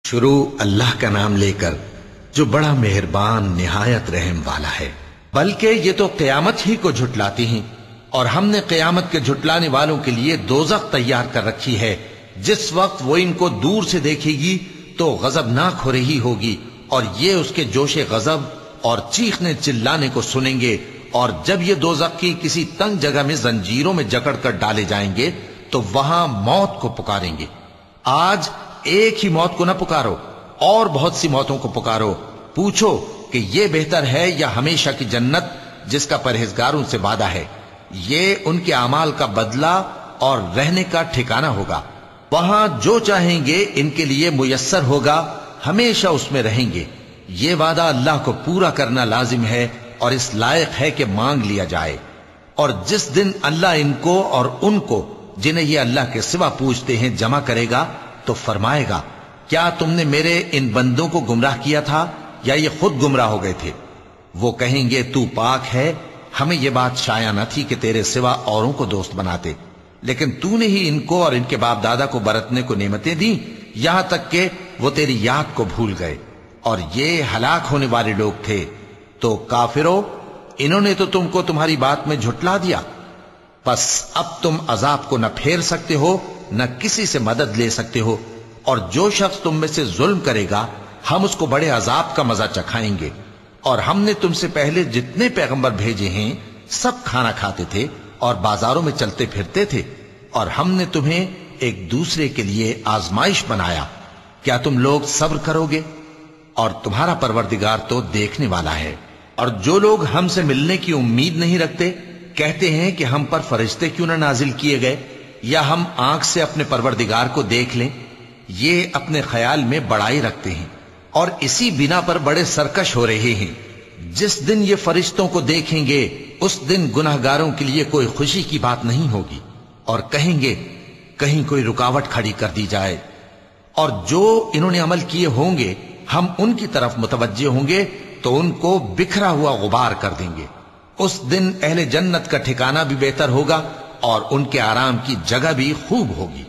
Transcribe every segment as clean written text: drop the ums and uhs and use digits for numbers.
شروع اللہ کا نام لے کر جو بڑا مہربان نہایت رحم والا ہے۔ بلکہ یہ تو قیامت ہی کو جھٹلاتی ہیں، اور ہم نے قیامت کے جھٹلانے والوں کے لیے دوزخ تیار کر رکھی ہے، جس وقت وہ ان کو دور سے دیکھے گی تو غضبناک ہو رہی ہوگی، اور یہ اس کے جوش غضب اور چیخنے چلانے کو سنیں گے۔ اور جب یہ دوزخ کی کسی تنگ جگہ میں زنجیروں میں جکڑ کر ڈالے جائیں گے تو وہاں موت کو پکاریں گے۔ آج ایک ہی موت کو نہ پکارو، اور بہت سی موتوں کو پکارو، پوچھو کہ یہ بہتر ہے یا ہمیشہ کی جنت جس کا پرہیزگاروں سے وعدہ ہے۔ یہ ان کے اعمال کا بدلہ اور رہنے کا ٹھکانہ ہوگا، وہاں جو چاہیں گے ان کے لیے میسر ہوگا، ہمیشہ اس میں رہیں گے۔ یہ وعدہ اللہ کو پورا کرنا لازم ہے اور اس لائق ہے کہ مانگ لیا جائے۔ اور جس دن اللہ ان کو اور ان کو جنہیں یہ اللہ کے سوا پوچھتے ہیں جمع کرے گا تو فرمائے گا، کیا تم نے میرے ان بندوں کو گمراہ کیا تھا یا یہ خود گمراہ ہو گئے تھے؟ وہ کہیں گے تو پاک ہے، ہمیں یہ بات شایع نہ تھی کہ تیرے سوا اوروں کو دوست بناتے، لیکن تو نے ہی ان کو اور ان کے باپ دادا کو برتنے کو نعمتیں دیں، یہاں تک کہ وہ تیری یاد کو بھول گئے، اور یہ ہلاک ہونے والے لوگ تھے۔ تو کافرو، انہوں نے تو تم کو تمہاری بات میں جھٹلا دیا، پس اب تم عذاب کو نہ پھیر سکتے ہو نہ کسی سے مدد لے سکتے ہو، اور جو شخص تم میں سے ظلم کرے گا ہم اس کو بڑے عذاب کا مزہ چکھائیں گے۔ اور ہم نے تم سے پہلے جتنے پیغمبر بھیجے ہیں سب کھانا کھاتے تھے اور بازاروں میں چلتے پھرتے تھے، اور ہم نے تمہیں ایک دوسرے کے لیے آزمائش بنایا، کیا تم لوگ صبر کرو گے؟ اور تمہارا پروردگار تو دیکھنے والا ہے۔ اور جو لوگ ہم سے ملنے کی امید نہیں رکھتے کہتے ہیں کہ ہم پر فرشتے کیوں نہ نازل کیے گئے، یا ہم آنکھ سے اپنے پروردگار کو دیکھ لیں۔ یہ اپنے خیال میں بڑائی رکھتے ہیں اور اسی بنا پر بڑے سرکش ہو رہے ہیں۔ جس دن یہ فرشتوں کو دیکھیں گے اس دن گناہگاروں کے لیے کوئی خوشی کی بات نہیں ہوگی، اور کہیں گے کہیں کوئی رکاوٹ کھڑی کر دی جائے۔ اور جو انہوں نے عمل کیے ہوں گے ہم ان کی طرف متوجہ ہوں گے تو ان کو بکھرا ہوا غبار کر دیں گے۔ اس دن اہل جنت کا ٹھکانہ بھی بہتر ہوگا اور ان کے آرام کی جگہ بھی خوب ہوگی۔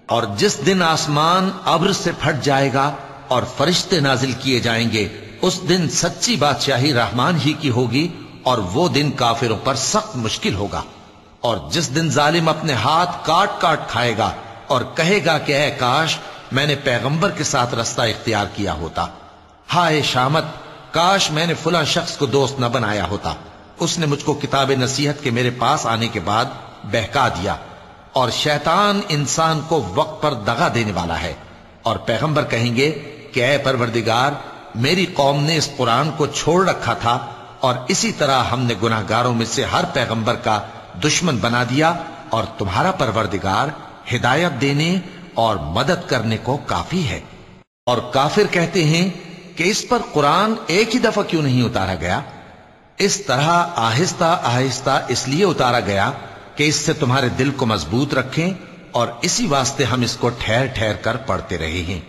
اور جس دن آسمان ابر سے پھٹ جائے گا اور فرشتے نازل کیے جائیں گے، اس دن سچی بادشاہی رحمان ہی کی ہوگی، اور وہ دن کافروں پر سخت مشکل ہوگا۔ اور جس دن ظالم اپنے ہاتھ کاٹ کاٹ کھائے گا اور کہے گا کہ اے کاش میں نے پیغمبر کے ساتھ رستہ اختیار کیا ہوتا، ہائے شامت، کاش میں نے فلاں شخص کو دوست نہ بنایا ہوتا، اس نے مجھ کو کتاب نصیحت کے میرے پاس آنے کے بعد بہکا دیا۔ اور شیطان انسان کو وقت پر دغا دینے والا ہے، اور پیغمبر کہیں گے کہ اے پروردگار، میری قوم نے اس قرآن کو چھوڑ رکھا تھا، اور اسی طرح ہم نے گناہگاروں میں سے ہر پیغمبر کا دشمن بنا دیا، اور تمہارا پروردگار ہدایت دینے اور مدد کرنے کو کافی ہے۔ اور کافر کہتے ہیں کہ اس پر قرآن ایک ہی دفعہ کیوں نہیں اتارا گیا؟ اس طرح آہستہ آہستہ اس لیے اتارا گیا کہ اس سے تمہارے دل کو مضبوط رکھیں، اور اسی واسطے ہم اس کو ٹھہر ٹھہر کر پڑھتے رہے ہیں۔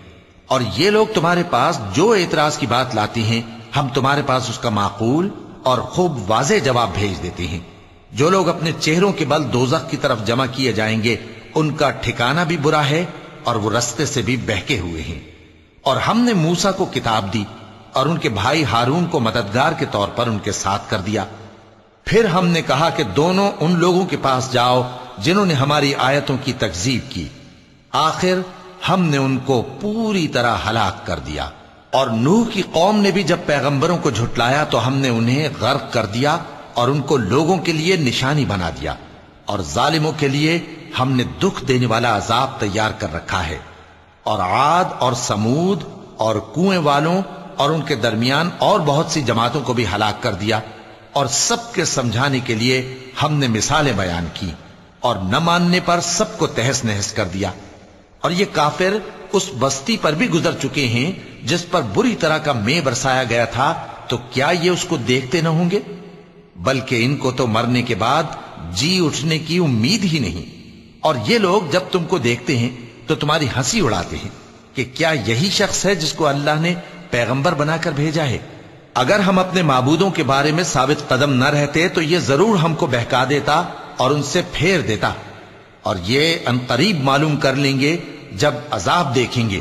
اور یہ لوگ تمہارے پاس جو اعتراض کی بات لاتی ہیں ہم تمہارے پاس اس کا معقول اور خوب واضح جواب بھیج دیتے ہیں۔ جو لوگ اپنے چہروں کے بل دوزخ کی طرف جمع کیے جائیں گے ان کا ٹھکانہ بھی برا ہے، اور وہ رستے سے بھی بہکے ہوئے ہیں۔ اور ہم نے موسیٰ کو کتاب دی اور ان کے بھائی ہارون کو مددگار کے طور پر ان کے ساتھ کر دیا۔ پھر ہم نے کہا کہ دونوں ان لوگوں کے پاس جاؤ جنہوں نے ہماری آیتوں کی تکذیب کی، آخر ہم نے ان کو پوری طرح ہلاک کر دیا۔ اور نوح کی قوم نے بھی جب پیغمبروں کو جھٹلایا تو ہم نے انہیں غرق کر دیا اور ان کو لوگوں کے لیے نشانی بنا دیا، اور ظالموں کے لیے ہم نے دکھ دینے والا عذاب تیار کر رکھا ہے۔ اور عاد اور سمود اور کنویں والوں اور ان کے درمیان اور بہت سی جماعتوں کو بھی ہلاک کر دیا، اور سب کے سمجھانے کے لیے ہم نے مثالیں بیان کی، اور نہ ماننے پر سب کو تہس نہس کر دیا۔ اور یہ کافر اس بستی پر بھی گزر چکے ہیں جس پر بری طرح کا مے برسایا گیا تھا، تو کیا یہ اس کو دیکھتے نہ ہوں گے؟ بلکہ ان کو تو مرنے کے بعد جی اٹھنے کی امید ہی نہیں۔ اور یہ لوگ جب تم کو دیکھتے ہیں تو تمہاری ہنسی اڑاتے ہیں کہ کیا یہی شخص ہے جس کو اللہ نے پیغمبر بنا کر بھیجا ہے؟ اگر ہم اپنے معبودوں کے بارے میں ثابت قدم نہ رہتے تو یہ ضرور ہم کو بہکا دیتا اور ان سے پھیر دیتا، اور یہ ان قریب معلوم کر لیں گے جب عذاب دیکھیں گے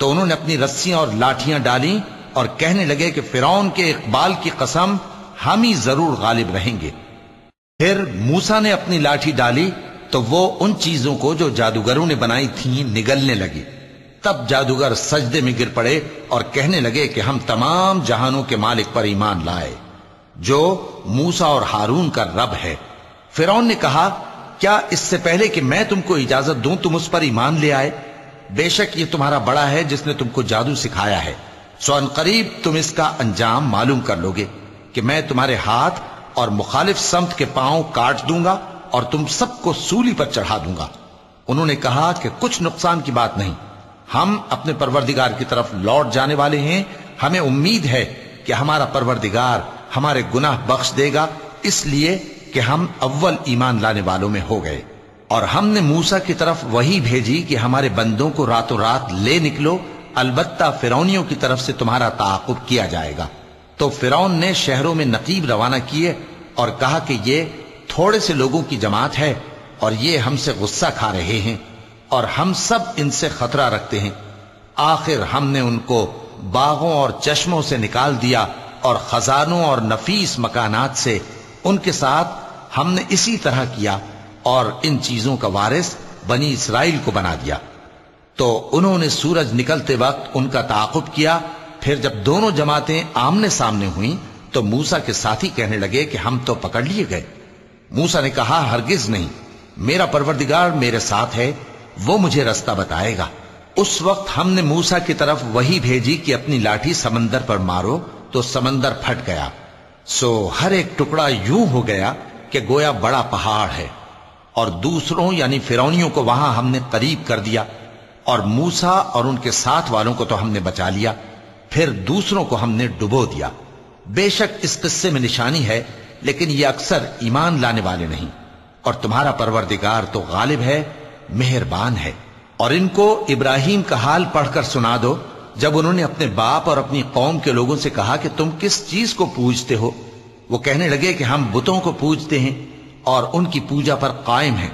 تو انہوں نے اپنی رسیاں اور لاٹھیاں ڈالیں اور کہنے لگے کہ فرعون کے اقبال کی قسم ہم ہی ضرور غالب رہیں گے۔ پھر موسیٰ نے اپنی لاٹھی ڈالی تو وہ ان چیزوں کو جو جادوگروں نے بنائی تھیں نگلنے لگی۔ تب جادوگر سجدے میں گر پڑے اور کہنے لگے کہ ہم تمام جہانوں کے مالک پر ایمان لائے جو موسیٰ اور ہارون کا رب ہے۔ فرعون نے کہا کیا اس سے پہلے کہ میں تم کو اجازت دوں تم اس پر ایمان لے آئے؟ بے شک یہ تمہارا بڑا ہے جس نے تم کو جادو سکھایا ہے، سو ان قریب تم اس کا انجام معلوم کر لوگے کہ میں تمہارے ہاتھ اور مخالف سمت کے پاؤں کاٹ دوں گا اور تم سب کو سولی پر چڑھا دوں گا۔ انہوں نے کہا کہ کچھ نقصان کی بات نہیں، ہم اپنے پروردگار کی طرف لوٹ جانے والے ہیں، ہمیں امید ہے کہ ہمارا پروردگار ہمارے گناہ بخش دے گا، اس لیے کہ ہم اول ایمان لانے والوں میں ہو گئے۔ اور ہم نے موسیٰ کی طرف وہی بھیجی کہ ہمارے بندوں کو راتوں رات لے نکلو، البتہ فرعونیوں کی طرف سے تمہارا تعاقب کیا جائے گا۔ تو فرعون نے شہروں میں نقیب روانہ کیے اور کہا کہ یہ تھوڑے سے لوگوں کی جماعت ہے اور یہ ہم سے غصہ کھا رہے ہیں اور ہم سب ان سے خطرہ رکھتے ہیں۔ آخر ہم نے ان کو باغوں اور چشموں سے نکال دیا اور خزانوں اور نفیس مکانات سے، ان کے ساتھ ہم نے اسی طرح کیا اور ان چیزوں کا وارث بنی اسرائیل کو بنا دیا۔ تو انہوں نے سورج نکلتے وقت ان کا تعاقب کیا، پھر جب دونوں جماعتیں آمنے سامنے ہوئیں تو موسیٰ کے ساتھی کہنے لگے کہ ہم تو پکڑ لیے گئے۔ موسیٰ نے کہا ہرگز نہیں، میرا پروردگار میرے ساتھ ہے، وہ مجھے رستہ بتائے گا۔ اس وقت ہم نے موسیٰ کی طرف وہی بھیجی کہ اپنی لاٹھی سمندر پر مارو، تو سمندر پھٹ گیا، سو ہر ایک ٹکڑا یوں ہو گیا کہ گویا بڑا پہاڑ ہے، اور دوسروں یعنی فرعونیوں کو وہاں ہم نے قریب کر دیا، اور موسیٰ اور ان کے ساتھ والوں کو تو ہم نے بچا لیا، پھر دوسروں کو ہم نے ڈبو دیا۔ بے شک اس قصے میں نشانی ہے، لیکن یہ اکثر ایمان لانے والے نہیں، اور تمہارا پروردگار تو غالب ہے، مہربان ہے۔ اور ان کو ابراہیم کا حال پڑھ کر سنا دو جب انہوں نے اپنے باپ اور اپنی قوم کے لوگوں سے کہا کہ تم کس چیز کو پوجتے ہو؟ وہ کہنے لگے کہ ہم بتوں کو پوجتے ہیں اور ان کی پوجا پر قائم ہیں۔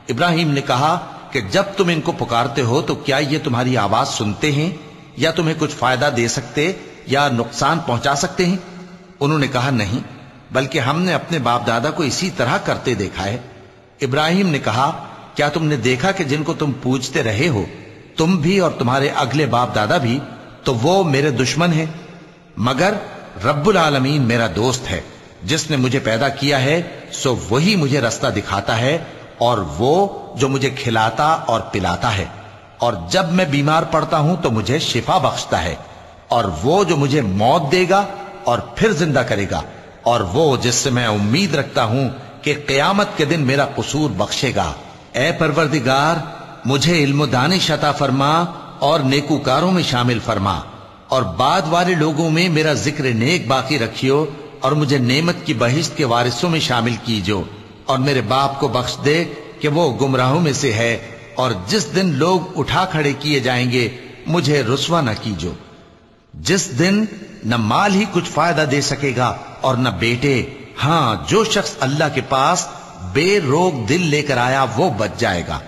ابراہیم نے کہا کہ جب تم ان کو پکارتے ہو تو کیا یہ تمہاری آواز سنتے ہیں یا تمہیں کچھ فائدہ دے سکتے یا نقصان پہنچا سکتے ہیں؟ انہوں نے کہا نہیں، بلکہ ہم نے اپنے باپ دادا کو اسی طرح کرتے دیکھا ہے۔ ابراہیم نے کہا کیا تم نے دیکھا کہ جن کو تم پوجتے رہے ہو تم بھی اور تمہارے اگلے باپ دادا بھی، تو وہ میرے دشمن ہیں، مگر رب العالمین میرا دوست ہے، جس نے مجھے پیدا کیا ہے سو وہی مجھے رستہ دکھاتا ہے، اور وہ جو مجھے کھلاتا اور پلاتا ہے، اور جب میں بیمار پڑتا ہوں تو مجھے شفا بخشتا ہے، اور وہ جو مجھے موت دے گا اور پھر زندہ کرے گا، اور وہ جس سے میں امید رکھتا ہوں کہ قیامت کے دن میرا قصور بخشے گا۔ اے پروردگار مجھے علم و دانش عطا فرما اور نیکوکاروں میں شامل فرما، اور بعد والے لوگوں میں میرا ذکر نیک باقی رکھیو، اور مجھے نعمت کی بہشت کے وارثوں میں شامل کیجو، اور میرے باپ کو بخش دے کہ وہ گمراہوں میں سے ہے، اور جس دن لوگ اٹھا کھڑے کیے جائیں گے مجھے رسوا نہ کیجو، جس دن نہ مال ہی کچھ فائدہ دے سکے گا اور نہ بیٹے، ہاں جو شخص اللہ کے پاس بے روک دل لے کر آیا وہ بچ جائے گا،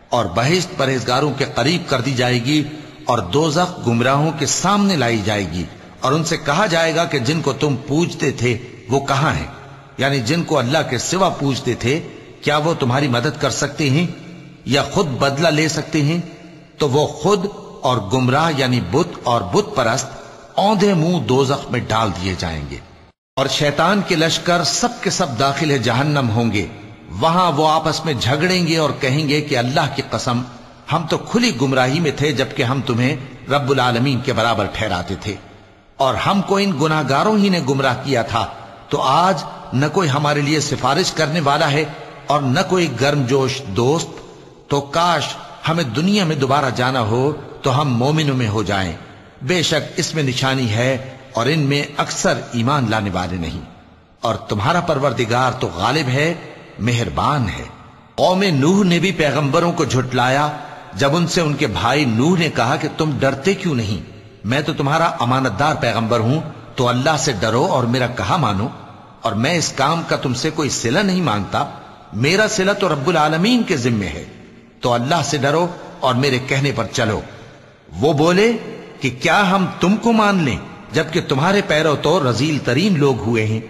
اور بہشت پرہیزگاروں کے قریب کر دی جائے گی، اور دوزخ گمراہوں کے سامنے لائی جائے گی، اور ان سے کہا جائے گا کہ جن کو تم پوجتے تھے وہ کہاں ہیں؟ یعنی جن کو اللہ کے سوا پوجتے تھے کیا وہ تمہاری مدد کر سکتے ہیں یا خود بدلہ لے سکتے ہیں؟ تو وہ خود اور گمراہ یعنی بت اور بت پرست اوندھے منہ دوزخ میں ڈال دیے جائیں گے، اور شیطان کے لشکر سب کے سب داخل جہنم ہوں گے، وہاں وہ آپس میں جھگڑیں گے اور کہیں گے کہ اللہ کی قسم ہم تو کھلی گمراہی میں تھے جبکہ ہم تمہیں رب العالمین کے برابر ٹھہراتے تھے، اور ہم کو ان گناہگاروں ہی نے گمراہ کیا تھا، تو آج نہ کوئی ہمارے لیے سفارش کرنے والا ہے اور نہ کوئی گرم جوش دوست، تو کاش ہمیں دنیا میں دوبارہ جانا ہو تو ہم مومنوں میں ہو جائیں، بے شک اس میں نشانی ہے اور ان میں اکثر ایمان لانے والے نہیں، اور تمہارا پروردگار تو غالب ہے، مہربان ہے۔ قوم نوح نے بھی پیغمبروں کو جھٹلایا جب ان سے ان کے بھائی نوح نے کہا کہ تم ڈرتے کیوں نہیں؟ میں تو تمہارا امانت دار پیغمبر ہوں، تو اللہ سے ڈرو اور میرا کہا مانو، اور میں اس کام کا تم سے کوئی صلہ نہیں مانگتا، میرا صلہ تو رب العالمین کے ذمے ہے، تو اللہ سے ڈرو اور میرے کہنے پر چلو۔ وہ بولے کہ کیا ہم تم کو مان لیں جبکہ تمہارے پیرو تو رذیل ترین لوگ ہوئے ہیں؟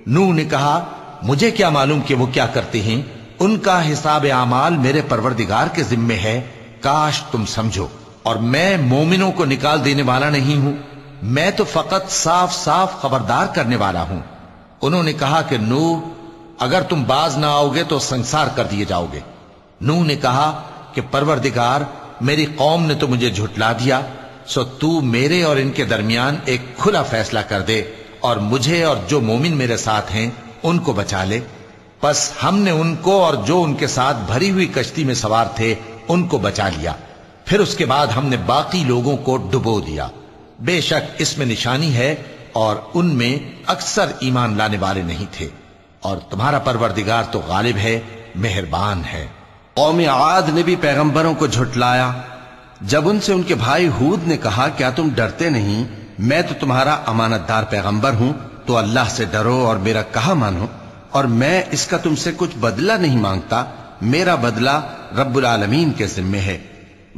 نوح نے کہا مجھے کیا معلوم کہ وہ کیا کرتے ہیں، ان کا حساب اعمال میرے پروردگار کے ذمے ہے، کاش تم سمجھو، اور میں مومنوں کو نکال دینے والا نہیں ہوں، میں تو فقط صاف صاف خبردار کرنے والا ہوں۔ انہوں نے کہا کہ نوح اگر تم باز نہ آؤ گے تو سنسار کر دیے جاؤ گے۔ نوح نے کہا کہ پروردگار میری قوم نے تو مجھے جھٹلا دیا، سو تو میرے اور ان کے درمیان ایک کھلا فیصلہ کر دے اور مجھے اور جو مومن میرے ساتھ ہیں ان کو بچا لے۔ پس ہم نے ان کو اور جو ان کے ساتھ بھری ہوئی کشتی میں سوار تھے ان کو بچا لیا، پھر اس کے بعد ہم نے باقی لوگوں کو ڈبو دیا۔ بے شک اس میں نشانی ہے اور ان میں اکثر ایمان لانے والے نہیں تھے، اور تمہارا پروردگار تو غالب ہے، مہربان ہے۔ قوم عاد نے بھی پیغمبروں کو جھٹلایا جب ان سے ان کے بھائی ہود نے کہا کیا تم ڈرتے نہیں، میں تو تمہارا امانت دار پیغمبر ہوں، تو اللہ سے ڈرو اور میرا کہا مانو، اور میں اس کا تم سے کچھ بدلہ نہیں مانگتا، میرا بدلہ رب العالمین کے ذمے ہے۔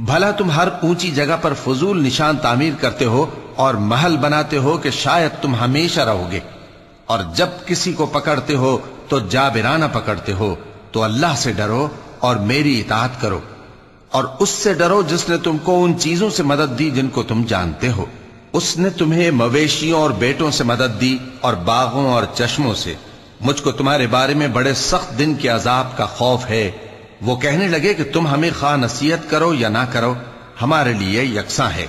بھلا تم ہر اونچی جگہ پر فضول نشان تعمیر کرتے ہو اور محل بناتے ہو کہ شاید تم ہمیشہ رہو گے، اور جب کسی کو پکڑتے ہو تو جابرانہ پکڑتے ہو، تو اللہ سے ڈرو اور میری اطاعت کرو، اور اس سے ڈرو جس نے تم کو ان چیزوں سے مدد دی جن کو تم جانتے ہو۔ اس نے تمہیں مویشیوں اور بیٹوں سے مدد دی اور باغوں اور چشموں سے۔ مجھ کو تمہارے بارے میں بڑے سخت دن کے عذاب کا خوف ہے۔ وہ کہنے لگے کہ تم ہمیں خواہ نصیحت کرو یا نہ کرو، ہمارے لیے یکساں ہے،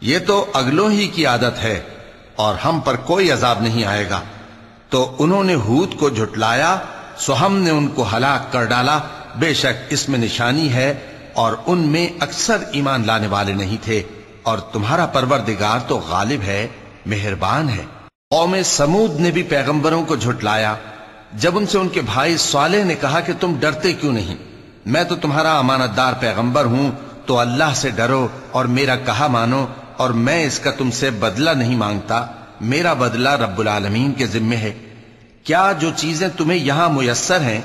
یہ تو اگلوں ہی کی عادت ہے اور ہم پر کوئی عذاب نہیں آئے گا۔ تو انہوں نے ہود کو جھٹلایا، سو ہم نے ان کو ہلاک کر ڈالا، بے شک اس میں نشانی ہے اور ان میں اکثر ایمان لانے والے نہیں تھے، اور تمہارا پروردگار تو غالب ہے، مہربان ہے۔ قوم سمود نے بھی پیغمبروں کو جھٹلایا جب ان سے ان کے بھائی صالح نے کہا کہ تم ڈرتے کیوں نہیں، میں تو تمہارا امانت دار پیغمبر ہوں، تو اللہ سے ڈرو اور میرا کہا مانو، اور میں اس کا تم سے بدلہ نہیں مانگتا، میرا بدلہ رب العالمین کے ذمے ہے۔ کیا جو چیزیں تمہیں یہاں میسر ہیں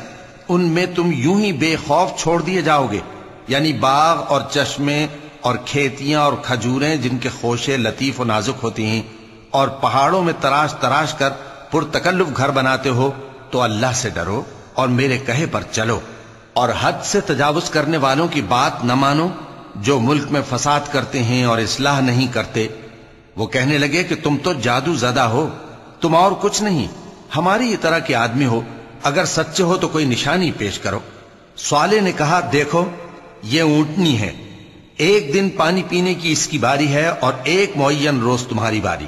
ان میں تم یوں ہی بے خوف چھوڑ دیے جاؤ گے؟ یعنی باغ اور چشمے اور کھیتیاں اور کھجوریں جن کے خوشے لطیف و نازک ہوتی ہیں، اور پہاڑوں میں تراش تراش کر پرتکلف گھر بناتے ہو، تو اللہ سے ڈرو اور میرے کہے پر چلو، اور حد سے تجاوز کرنے والوں کی بات نہ مانو جو ملک میں فساد کرتے ہیں اور اصلاح نہیں کرتے۔ وہ کہنے لگے کہ تم تو جادو زدہ ہو، تم اور کچھ نہیں، ہماری یہ طرح کے آدمی ہو، اگر سچے ہو تو کوئی نشانی پیش کرو۔ صالح نے کہا دیکھو یہ اونٹنی ہے، ایک دن پانی پینے کی اس کی باری ہے اور ایک معین روز تمہاری باری،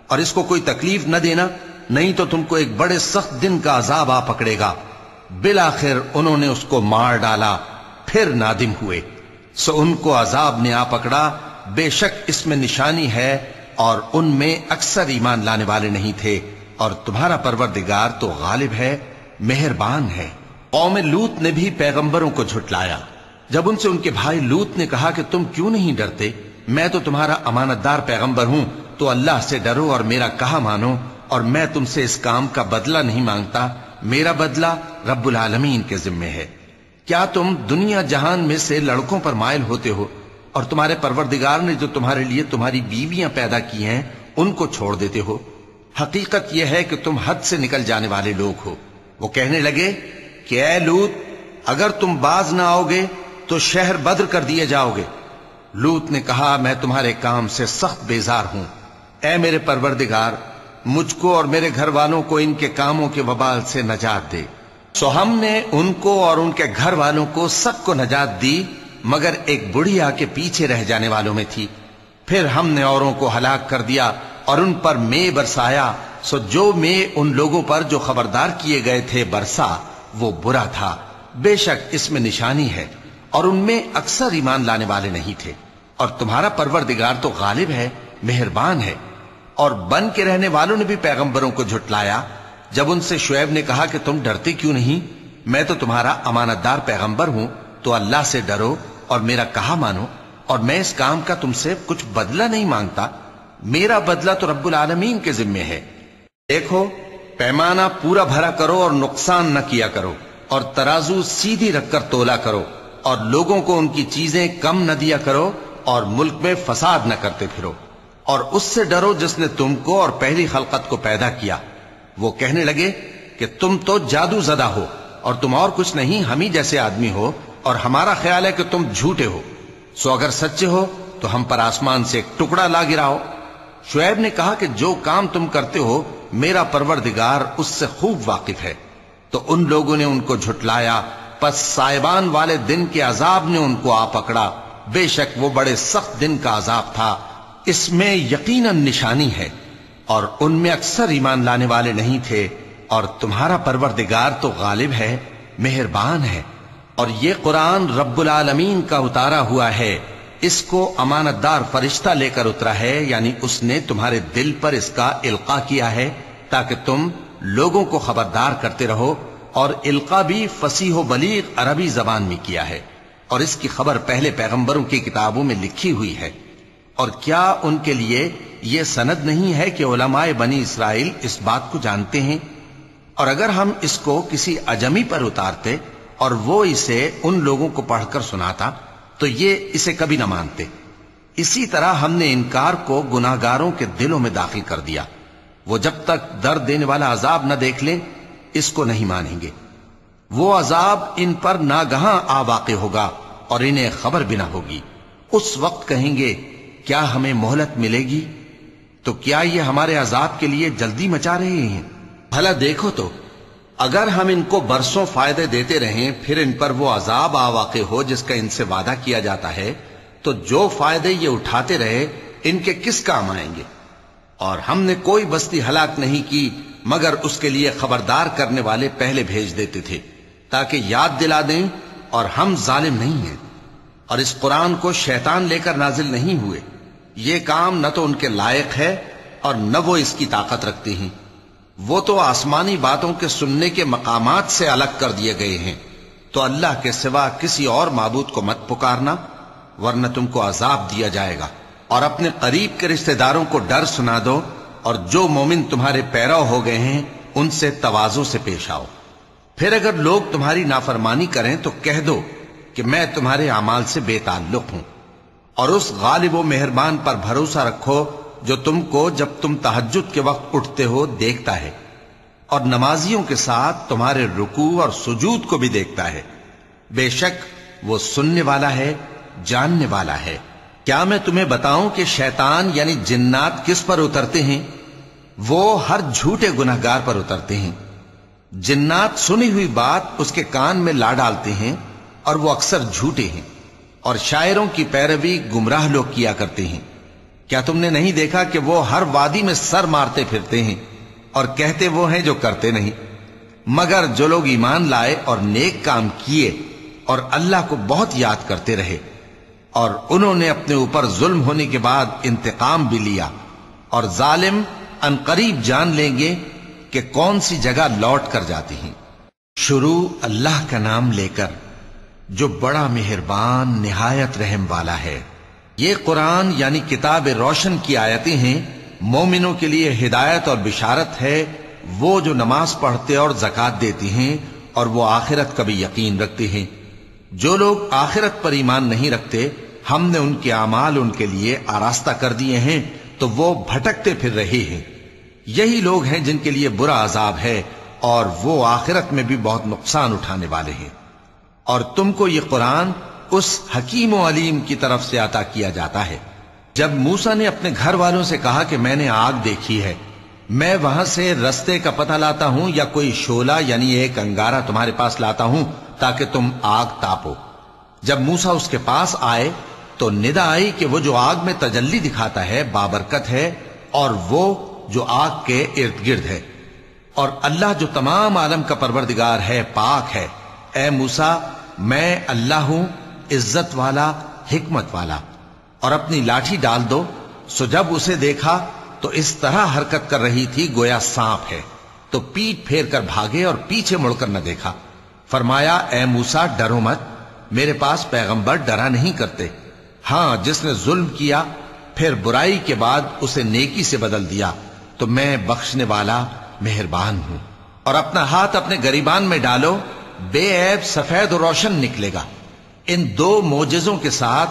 اور اس کو کوئی تکلیف نہ دینا، نہیں تو تم کو ایک بڑے سخت دن کا عذاب آ پکڑے گا۔ بالآخر انہوں نے اس کو مار ڈالا، پھر نادم ہوئے، سو ان کو عذاب نے آ پکڑا، بے شک اس میں نشانی ہے اور ان میں اکثر ایمان لانے والے نہیں تھے، اور تمہارا پروردگار تو غالب ہے، مہربان ہے۔ قوم لوط نے بھی پیغمبروں کو جھٹلایا جب ان سے ان کے بھائی لوط نے کہا کہ تم کیوں نہیں ڈرتے، میں تو تمہارا امانت دار پیغمبر ہوں، تو اللہ سے ڈرو اور میرا کہا مانو، اور میں تم سے اس کام کا بدلہ نہیں مانگتا، میرا بدلہ رب العالمین کے ذمے ہے۔ کیا تم دنیا جہان میں سے لڑکوں پر مائل ہوتے ہو اور تمہارے پروردگار نے جو تمہارے لیے تمہاری بیویاں پیدا کی ہیں ان کو چھوڑ دیتے ہو؟ حقیقت یہ ہے کہ تم حد سے نکل جانے والے لوگ ہو۔ وہ کہنے لگے کہ اے لوط اگر تم باز نہ آؤ گے تو شہر بدر کر دیے جاؤ گے۔ لوط نے کہا میں تمہارے کام سے سخت بیزار ہوں، اے میرے پروردگار مجھ کو اور میرے گھر والوں کو ان کے کاموں کے وبال سے نجات دے۔ سو ہم نے ان کو اور ان کے گھر والوں کو سب کو نجات دی، مگر ایک بڑھیا کے پیچھے رہ جانے والوں میں تھی۔ پھر ہم نے اوروں کو ہلاک کر دیا اور ان پر مے برسایا، سو جو مے ان لوگوں پر جو خبردار کیے گئے تھے برسا وہ برا تھا۔ بے شک اس میں نشانی ہے اور ان میں اکثر ایمان لانے والے نہیں تھے، اور تمہارا پروردگار تو غالب ہے، مہربان ہے۔ اور بن کے رہنے والوں نے بھی پیغمبروں کو جھٹلایا جب ان سے شعیب نے کہا کہ تم ڈرتے کیوں نہیں، میں تو تمہارا امانت دار پیغمبر ہوں، تو اللہ سے ڈرو اور میرا کہا مانو، اور میں اس کام کا تم سے کچھ بدلہ نہیں مانگتا، میرا بدلہ تو رب العالمین کے ذمے ہے۔ دیکھو پیمانہ پورا بھرا کرو اور نقصان نہ کیا کرو، اور ترازو سیدھی رکھ کر تولا کرو، اور لوگوں کو ان کی چیزیں کم نہ دیا کرو، اور ملک میں فساد نہ کرتے پھرو، اور اس سے ڈرو جس نے تم کو اور پہلی خلقت کو پیدا کیا۔ وہ کہنے لگے کہ تم تو جادو زدہ ہو اور تم اور کچھ نہیں، ہم ہی جیسے آدمی ہو، اور ہمارا خیال ہے کہ تم جھوٹے ہو، سو اگر سچے ہو تو ہم پر آسمان سے ایک ٹکڑا لا گراؤ۔ شعیب نے کہا کہ جو کام تم کرتے ہو میرا پروردگار اس سے خوب واقف ہے۔ تو ان لوگوں نے ان کو جھٹلایا، پس سائبان والے دن کے عذاب نے ان کو آ پکڑا، بے شک وہ بڑے سخت دن کا عذاب تھا، اس میں یقیناً نشانی ہے، اور ان میں اکثر ایمان لانے والے نہیں تھے۔ اور تمہارا پروردگار تو غالب ہے، مہربان ہے، اور یہ قرآن رب العالمین کا اتارا ہوا ہے، اس کو امانت دار فرشتہ لے کر اترا ہے، یعنی اس نے تمہارے دل پر اس کا القاء کیا ہے تاکہ تم لوگوں کو خبردار کرتے رہو، اور القاء بھی فصیح و بلیغ عربی زبان میں کیا ہے، اور اس کی خبر پہلے پیغمبروں کی کتابوں میں لکھی ہوئی ہے۔ اور کیا ان کے لیے یہ سند نہیں ہے کہ علماء بنی اسرائیل اس بات کو جانتے ہیں؟ اور اگر ہم اس کو کسی اجمی پر اتارتے اور وہ اسے ان لوگوں کو پڑھ کر سناتا تو یہ اسے کبھی نہ مانتے۔ اسی طرح ہم نے انکار کو گناہگاروں کے دلوں میں داخل کر دیا، وہ جب تک درد دینے والا عذاب نہ دیکھ لیں اس کو نہیں مانیں گے۔ وہ عذاب ان پر ناگہاں آ واقع ہوگا اور انہیں خبر بھی نہ ہوگی۔ اس وقت کہیں گے کیا ہمیں مہلت ملے گی؟ تو کیا یہ ہمارے عذاب کے لیے جلدی مچا رہے ہیں؟ بھلا دیکھو تو اگر ہم ان کو برسوں فائدے دیتے رہیں پھر ان پر وہ عذاب آ واقع ہو جس کا ان سے وعدہ کیا جاتا ہے، تو جو فائدے یہ اٹھاتے رہے ان کے کس کام آئیں گے؟ اور ہم نے کوئی بستی ہلاک نہیں کی مگر اس کے لیے خبردار کرنے والے پہلے بھیج دیتے تھے تاکہ یاد دلا دیں، اور ہم ظالم نہیں ہیں۔ اور اس قرآن کو شیطان لے کر نازل نہیں ہوئے، یہ کام نہ تو ان کے لائق ہے اور نہ وہ اس کی طاقت رکھتے ہیں۔ وہ تو آسمانی باتوں کے سننے کے مقامات سے الگ کر دیے گئے ہیں۔ تو اللہ کے سوا کسی اور معبود کو مت پکارنا ورنہ تم کو عذاب دیا جائے گا، اور اپنے قریب کے رشتہ داروں کو ڈر سنا دو، اور جو مومن تمہارے پیرو ہو گئے ہیں ان سے تواضع سے پیش آؤ۔ پھر اگر لوگ تمہاری نافرمانی کریں تو کہہ دو کہ میں تمہارے اعمال سے بے تعلق ہوں، اور اس غالب و مہربان پر بھروسہ رکھو جو تم کو جب تم تہجد کے وقت اٹھتے ہو دیکھتا ہے، اور نمازیوں کے ساتھ تمہارے رکوع اور سجود کو بھی دیکھتا ہے، بے شک وہ سننے والا ہے، جاننے والا ہے۔ کیا میں تمہیں بتاؤں کہ شیطان یعنی جنات کس پر اترتے ہیں؟ وہ ہر جھوٹے گناہگار پر اترتے ہیں۔ جنات سنی ہوئی بات اس کے کان میں لا ڈالتے ہیں اور وہ اکثر جھوٹے ہیں، اور شاعروں کی پیروی گمراہ لوگ کیا کرتے ہیں۔ کیا تم نے نہیں دیکھا کہ وہ ہر وادی میں سر مارتے پھرتے ہیں اور کہتے وہ ہیں جو کرتے نہیں؟ مگر جو لوگ ایمان لائے اور نیک کام کیے اور اللہ کو بہت یاد کرتے رہے، اور انہوں نے اپنے اوپر ظلم ہونے کے بعد انتقام بھی لیا، اور ظالم عنقریب جان لیں گے کہ کون سی جگہ لوٹ کر جاتے ہیں۔ شروع اللہ کا نام لے کر جو بڑا مہربان نہایت رحم والا ہے۔ یہ قرآن یعنی کتاب روشن کی آیتیں ہیں، مومنوں کے لیے ہدایت اور بشارت ہے، وہ جو نماز پڑھتے اور زکوٰۃ دیتے ہیں اور وہ آخرت کا بھی یقین رکھتے ہیں۔ جو لوگ آخرت پر ایمان نہیں رکھتے ہم نے ان کے اعمال ان کے لیے آراستہ کر دیے ہیں تو وہ بھٹکتے پھر رہے ہیں۔ یہی لوگ ہیں جن کے لیے برا عذاب ہے اور وہ آخرت میں بھی بہت نقصان اٹھانے والے ہیں۔ اور تم کو یہ قرآن اس حکیم و علیم کی طرف سے عطا کیا جاتا ہے۔ جب موسیٰ نے اپنے گھر والوں سے کہا کہ میں نے آگ دیکھی ہے، میں وہاں سے رستے کا پتہ لاتا ہوں یا کوئی شعلہ یعنی ایک انگارہ تمہارے پاس لاتا ہوں تاکہ تم آگ تاپو۔ جب موسیٰ اس کے پاس آئے تو ندا آئی کہ وہ جو آگ میں تجلی دکھاتا ہے بابرکت ہے، اور وہ جو آگ کے ارد گرد ہے، اور اللہ جو تمام عالم کا پروردگار ہے پاک ہے۔ اے موسیٰ میں اللہ ہوں، عزت والا، حکمت والا، اور اپنی لاٹھی ڈال دو۔ سو جب اسے دیکھا تو اس طرح حرکت کر رہی تھی گویا سانپ ہے، تو پیٹ پھیر کر بھاگے اور پیچھے مڑ کر نہ دیکھا۔ فرمایا اے موسیٰ ڈرو مت، میرے پاس پیغمبر ڈرا نہیں کرتے۔ ہاں جس نے ظلم کیا پھر برائی کے بعد اسے نیکی سے بدل دیا تو میں بخشنے والا مہربان ہوں۔ اور اپنا ہاتھ اپنے گریبان میں ڈالو، بے عیب سفید و روشن نکلے گا۔ ان دو معجزوں کے ساتھ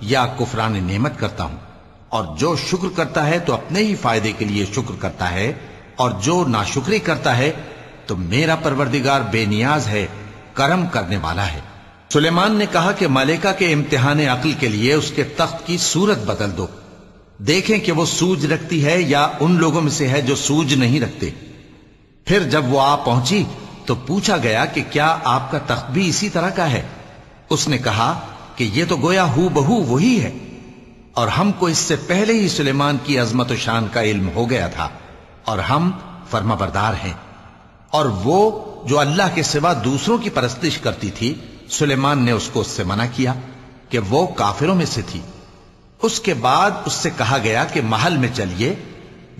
یا کفران نعمت کرتا ہوں، اور جو شکر کرتا ہے تو اپنے ہی فائدے کے لیے شکر کرتا ہے، اور جو ناشکری کرتا ہے تو میرا پروردگار بے نیاز ہے، کرم کرنے والا ہے۔ سلیمان نے کہا کہ ملائکہ کے امتحان عقل کے لیے اس کے تخت کی صورت بدل دو، دیکھیں کہ وہ سوج رکھتی ہے یا ان لوگوں میں سے ہے جو سوج نہیں رکھتے۔ پھر جب وہ آ پہنچی تو پوچھا گیا کہ کیا آپ کا تخت بھی اسی طرح کا ہے؟ اس نے کہا کہ یہ تو گویا ہو بہو وہی ہے، اور ہم کو اس سے پہلے ہی سلیمان کی عظمت و شان کا علم ہو گیا تھا، اور ہم فرما بردار ہیں۔ اور وہ جو اللہ کے سوا دوسروں کی پرستش کرتی تھی، سلیمان نے اس کو اس سے منع کیا کہ وہ کافروں میں سے تھی۔ اس کے بعد اس سے کہا گیا کہ محل میں چلیے۔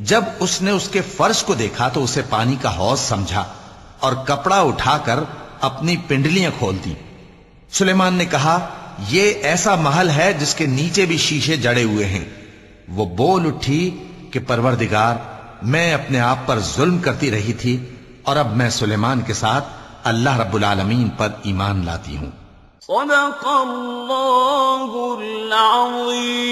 جب اس نے اس کے فرش کو دیکھا تو اسے پانی کا حوض سمجھا اور کپڑا اٹھا کر اپنی پنڈلیاں کھول دی۔ سلیمان نے کہا یہ ایسا محل ہے جس کے نیچے بھی شیشے جڑے ہوئے ہیں۔ وہ بول اٹھی کہ پروردگار، میں اپنے آپ پر ظلم کرتی رہی تھی، اور اب میں سلیمان کے ساتھ اللہ رب العالمین پر ایمان لاتی ہوں۔ صدق اللہ العظیم۔